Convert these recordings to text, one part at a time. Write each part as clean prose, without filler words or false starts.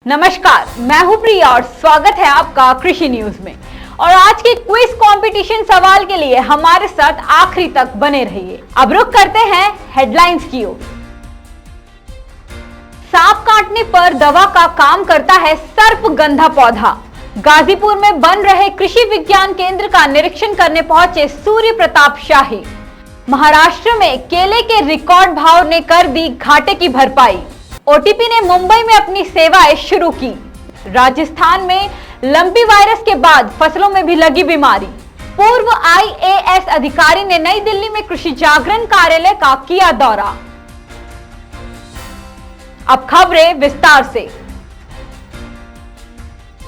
नमस्कार, मैं हूं प्रिया और स्वागत है आपका कृषि न्यूज में। और आज के क्विज कंपटीशन सवाल के लिए हमारे साथ आखिरी तक बने रहिए। अब रुक करते हैं हेडलाइंस की ओर। सांप काटने पर दवा का काम करता है सर्पगंधा पौधा। गाजीपुर में बन रहे कृषि विज्ञान केंद्र का निरीक्षण करने पहुंचे सूर्य प्रताप शाही। महाराष्ट्र में केले के रिकॉर्ड भाव ने कर दी घाटे की भरपाई। ओटीपी ने मुंबई में अपनी सेवाएं शुरू की। राजस्थान में लंपी वायरस के बाद फसलों में भी लगी बीमारी। पूर्व आईएएस अधिकारी ने नई दिल्ली में कृषि जागरण कार्यालय का किया दौरा। अब खबरें विस्तार से।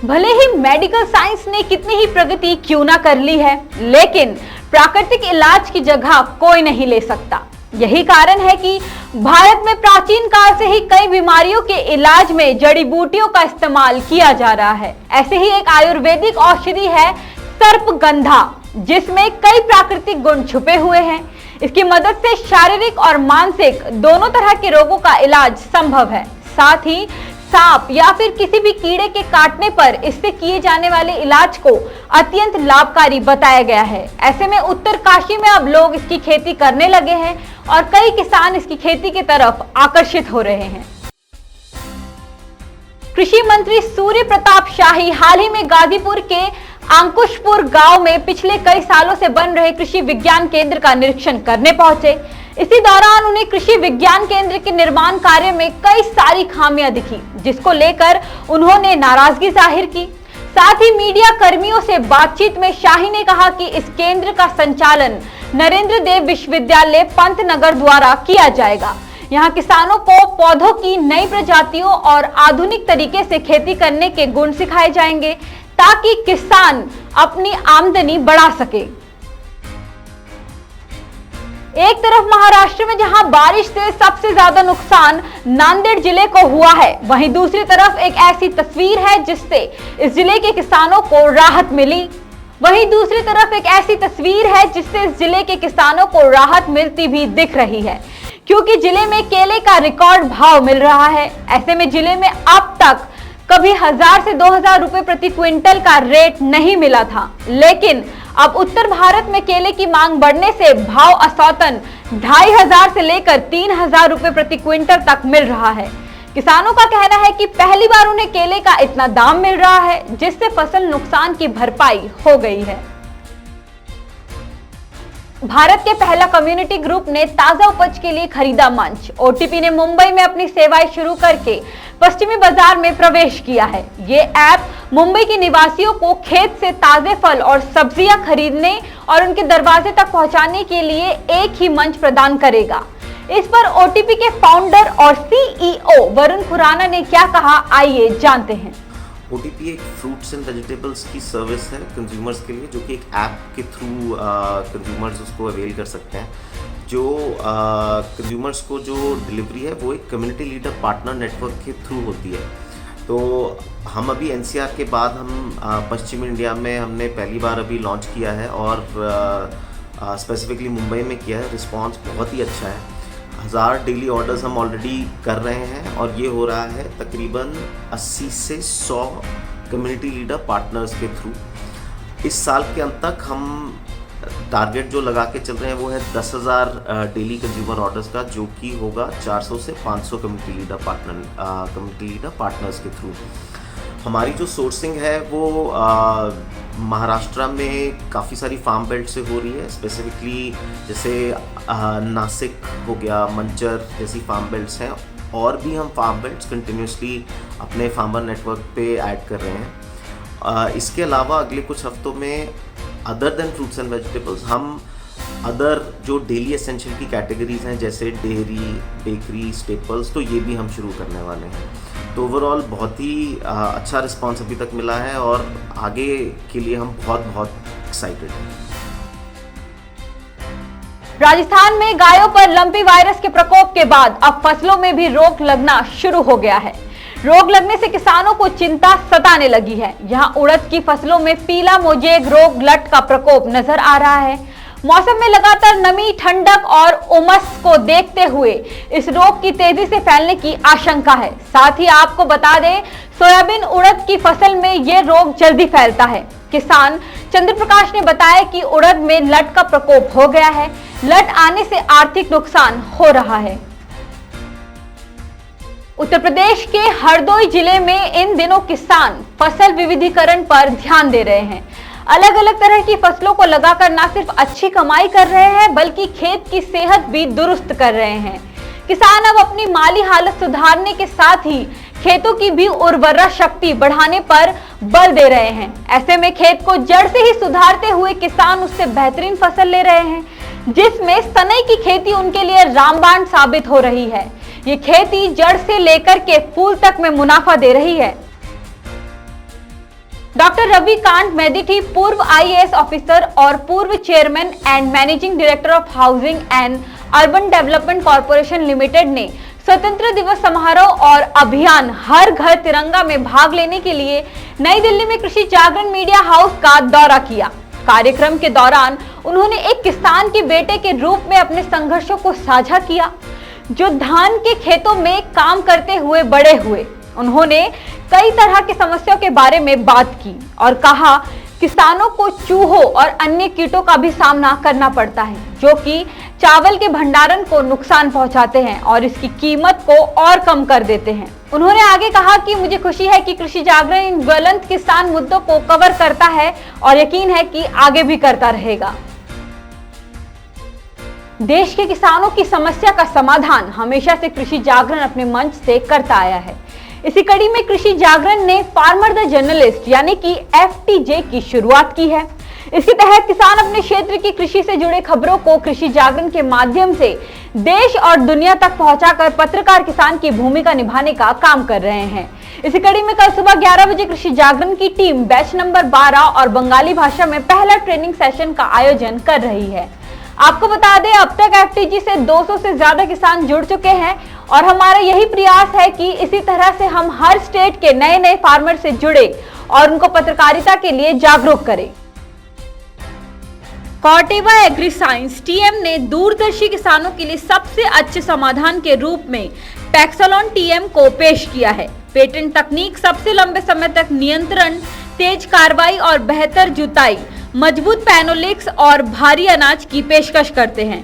भले ही मेडिकल साइंस ने कितनी ही प्रगति क्यों ना कर ली है, लेकिन प्राकृतिक इलाज की जगह कोई नहीं ले सकता। यही कारण है कि भारत में प्राचीन काल से ही कई बीमारियों के इलाज में जड़ी बूटियों का इस्तेमाल किया जा रहा है। ऐसे ही एक आयुर्वेदिक औषधि है सर्पगंधा, जिसमें कई प्राकृतिक गुण छुपे हुए हैं। इसकी मदद से शारीरिक और मानसिक दोनों तरह के रोगों का इलाज संभव है। साथ ही सांप या फिर किसी भी कीड़े के काटने पर इससे किए जाने वाले इलाज को अत्यंत लाभकारी बताया गया है। ऐसे में उत्तरकाशी में अब लोग इसकी खेती करने लगे हैं और कई किसान इसकी खेती की तरफ आकर्षित हो रहे हैं। कृषि मंत्री सूर्य प्रताप शाही हाल ही में गाजीपुर के अंकुशपुर गांव में पिछले कई सालों से बन रहे कृषि विज्ञान केंद्र का निरीक्षण करने पहुंचे। इसी दौरान उन्हें कृषि विज्ञान केंद्र के निर्माण कार्य में कई सारी खामियां दिखी, जिसको लेकर उन्होंने नाराजगी जाहिर की। साथ ही मीडिया कर्मियों से बातचीत में शाही ने कहा कि इस केंद्र का संचालन नरेंद्र देव विश्वविद्यालय पंतनगर द्वारा किया जाएगा। यहाँ किसानों को पौधों की नई प्रजातियों और आधुनिक तरीके से खेती करने के गुण सिखाए जाएंगे, ताकि किसान अपनी आमदनी बढ़ा सके। एक तरफ महाराष्ट्र में जहां बारिश से सबसे ज्यादा नुकसान नांदेड़ जिले को हुआ है, वहीं दूसरी तरफ एक ऐसी तस्वीर है जिससे इस जिले के किसानों को राहत मिली। वहीं दूसरी तरफ एक ऐसी तस्वीर है जिससे इस जिले के किसानों को राहत मिलती भी दिख रही है, क्योंकि जिले में केले का रिकॉर्ड भाव मिल रहा है। ऐसे में जिले में अब तक कभी 1000 से 2000 रुपए प्रति क्विंटल का रेट नहीं मिला था, लेकिन अब उत्तर भारत में केले की मांग बढ़ने से भाव औसतन 2500 से लेकर 3000 रुपए प्रति क्विंटल तक मिल रहा है। किसानों का कहना है कि पहली बार उन्हें केले का इतना दाम मिल रहा है, जिससे फसल नुकसान की भरपाई हो गई है। भारत के पहला कम्युनिटी ग्रुप ने ताजा उपज के लिए खरीदा मंच। ओटीपी ने मुंबई में अपनी सेवाएं शुरू करके पश्चिमी बाजार में प्रवेश किया है। ये ऐप मुंबई के निवासियों को खेत से ताजे फल और सब्जियां खरीदने और उनके दरवाजे तक पहुंचाने के लिए एक ही मंच प्रदान करेगा। इस पर ओटीपी के फाउंडर और सीईओ वरुण खुराना ने क्या कहा, आइए जानते हैं। ओटीपी एक फ्रूट्स एंड वेजिटेबल्स की सर्विस है कंज्यूमर्स के लिए, जो कि एक ऐप के थ्रू कंज्यूमर्स उसको अवेल कर सकते हैं। जो कंज्यूमर्स को जो डिलीवरी है वो एक कम्युनिटी लीडर पार्टनर नेटवर्क के थ्रू होती है। तो हम अभी एनसीआर के बाद हम पश्चिम इंडिया में हमने पहली बार अभी लॉन्च किया है और स्पेसिफिकली मुंबई में किया है। रिस्पांस बहुत ही अच्छा है। 1000 डेली ऑर्डर्स हम ऑलरेडी कर रहे हैं और ये हो रहा है तकरीबन 80 से 100 कम्युनिटी लीडर पार्टनर्स के थ्रू। इस साल के अंत तक हम टारगेट जो लगा के चल रहे हैं वो है 10,000 डेली कंज्यूमर ऑर्डर्स का, जो कि होगा 400 से 500 कम्युनिटी लीडर पार्टनर्स के थ्रू। हमारी जो सोर्सिंग है वो महाराष्ट्र में काफ़ी सारी फार्म बेल्ट से हो रही है। स्पेसिफिकली जैसे नासिक हो गया, मंचर जैसी फार्म बेल्ट्स हैं, और भी हम फार्म बेल्ट्स कंटिन्यूसली अपने फार्मर नेटवर्क पे ऐड कर रहे हैं। इसके अलावा अगले कुछ हफ्तों में other than fruits and vegetables हम अदर जो डेली एसेंशियल की कैटेगरीज हैं, जैसे डेयरी, बेकरी, स्टेपल्स, तो ये भी हम शुरू करने वाले हैं। तो ओवरऑल बहुत ही अच्छा रिस्पांस अभी तक मिला है और आगे के लिए हम बहुत एक्साइटेड हैं। राजस्थान में गायों पर लंपी वायरस के प्रकोप के बाद अब फसलों में भी रोग लगना शुरू हो गया है। रोग लगने से किसानों को चिंता सताने लगी है। यहाँ उड़द की फसलों में पीला मोजेक रोग लट का प्रकोप नजर आ रहा है। मौसम में लगातार नमी, ठंडक और उमस को देखते हुए इस रोग की तेजी से फैलने की आशंका है। साथ ही आपको बता दें, सोयाबीन, उड़द की फसल में यह रोग जल्दी फैलता है। किसान चंद्र प्रकाश ने बताया कि उड़द में लट का प्रकोप हो गया है। लट आने से आर्थिक नुकसान हो रहा है। उत्तर प्रदेश के हरदोई जिले में इन दिनों किसान फसल विविधीकरण पर ध्यान दे रहे हैं। अलग अलग तरह की फसलों को लगाकर न सिर्फ अच्छी कमाई कर रहे हैं, बल्कि खेत की सेहत भी दुरुस्त कर रहे हैं। किसान अब अपनी माली हालत सुधारने के साथ ही खेतों की भी उर्वरा शक्ति बढ़ाने पर बल दे रहे हैं। ऐसे में खेत को जड़ से ही सुधारते हुए किसान उससे बेहतरीन फसल ले रहे हैं, जिसमें सनई की खेती उनके लिए रामबाण साबित हो रही है। ये खेती जड़ से लेकर के फूल तक में मुनाफा दे रही है। डॉक्टर रविकांत मेदिठी, पूर्व आईएएस ऑफिसर और पूर्व chairman and managing director of housing and urban development corporation limited ने स्वतंत्रता दिवस समारोह और अभियान हर घर तिरंगा में भाग लेने के लिए नई दिल्ली में कृषि जागरण मीडिया हाउस का दौरा किया। कार्यक्रम के दौरान उन्होंने एक किसान के बेटे के रूप में अपने संघर्षों को साझा किया, जो धान के खेतों में काम करते हुए बड़े हुए। उन्होंने कई तरह की समस्याओं के बारे में बात की और कहा, किसानों को चूहों और अन्य कीटों का भी सामना करना पड़ता है, जो कि चावल के भंडारण को नुकसान पहुंचाते हैं और इसकी कीमत को और कम कर देते हैं। उन्होंने आगे कहा कि मुझे खुशी है कि कृषि जागरण इन ज्वलंत किसान मुद्दों को कवर करता है और यकीन है कि आगे भी करता रहेगा। देश के किसानों की समस्या का समाधान हमेशा से कृषि जागरण अपने मंच से करता आया है। इसी कड़ी में कृषि जागरण ने फार्मर द जर्नलिस्ट यानी कि FTJ की शुरुआत की है। इसके तहत किसान अपने क्षेत्र की कृषि से जुड़े खबरों को कृषि जागरण के माध्यम से देश और दुनिया तक पहुंचाकर पत्रकार किसान की भूमिका निभाने का काम कर रहे हैं। इसी कड़ी में कल सुबह 11 बजे कृषि जागरण की टीम बैच नंबर 12 और बंगाली भाषा में पहला ट्रेनिंग सेशन का आयोजन कर रही है। आपको बता दें, अब तक FTG से 200 से ज्यादा किसान जुड़ चुके हैं और हमारा यही प्रयास है कि इसी तरह से हम हर स्टेट के नए नए फार्मर से जुड़े और उनको पत्रकारिता के लिए जागरूक करें। कॉर्टेवा एग्री साइंस TM ने दूरदर्शी किसानों के लिए सबसे अच्छे समाधान के रूप में पैक्सलॉन TM को पेश किया है। पेटेंट तकनीक सबसे लंबे समय तक नियंत्रण, तेज कार्रवाई और बेहतर जुताई, मजबूत पैनोलिक्स और भारी अनाज की पेशकश करते हैं।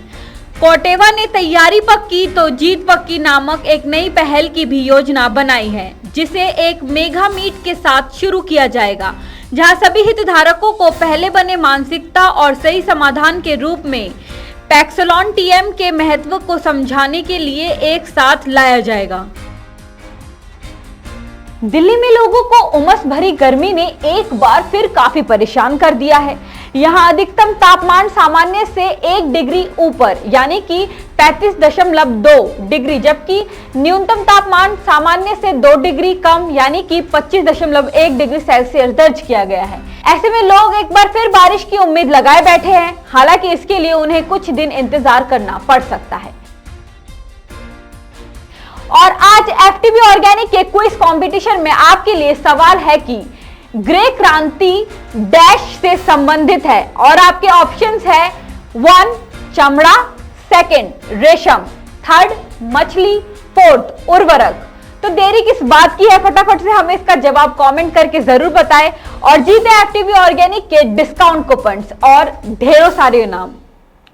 कॉर्टेवा ने तैयारी पक्की तो जीत पक्की नामक एक नई पहल की भी योजना बनाई है, जिसे एक मेगा मीट के साथ शुरू किया जाएगा, जहां सभी हितधारकों को पहले बने मानसिकता और सही समाधान के रूप में पैक्सलॉन TM के महत्व को समझाने के लिए एक साथ लाया जाएगा। दिल्ली में लोगों को उमस भरी गर्मी ने एक बार फिर काफी परेशान कर दिया है। यहाँ अधिकतम तापमान सामान्य से 1 डिग्री ऊपर यानी कि 35.2 डिग्री, जबकि न्यूनतम तापमान सामान्य से 2 डिग्री कम यानी कि 25.1 डिग्री सेल्सियस दर्ज किया गया है। ऐसे में लोग एक बार फिर बारिश की उम्मीद लगाए बैठे हैं। हालांकि इसके लिए उन्हें कुछ दिन इंतजार करना पड़ सकता है। और आज FTV ऑर्गेनिक के क्विज कंपटीशन में आपके लिए सवाल है कि ग्रे क्रांति डैश से संबंधित है और आपके ऑप्शंस है 1 चमड़ा, 2 रेशम, 3 मछली, 4 उर्वरक। तो देरी किस बात की है, फटाफट से हमें इसका जवाब कमेंट करके जरूर बताएं और जीते FTV ऑर्गेनिक के डिस्काउंट कूपन्स और ढेरों सारे इनाम।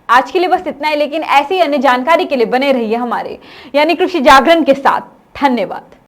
आज के लिए बस इतना ही, लेकिन ऐसी अन्य जानकारी के लिए बने रहिए हमारे यानी कृषि जागरण के साथ। धन्यवाद।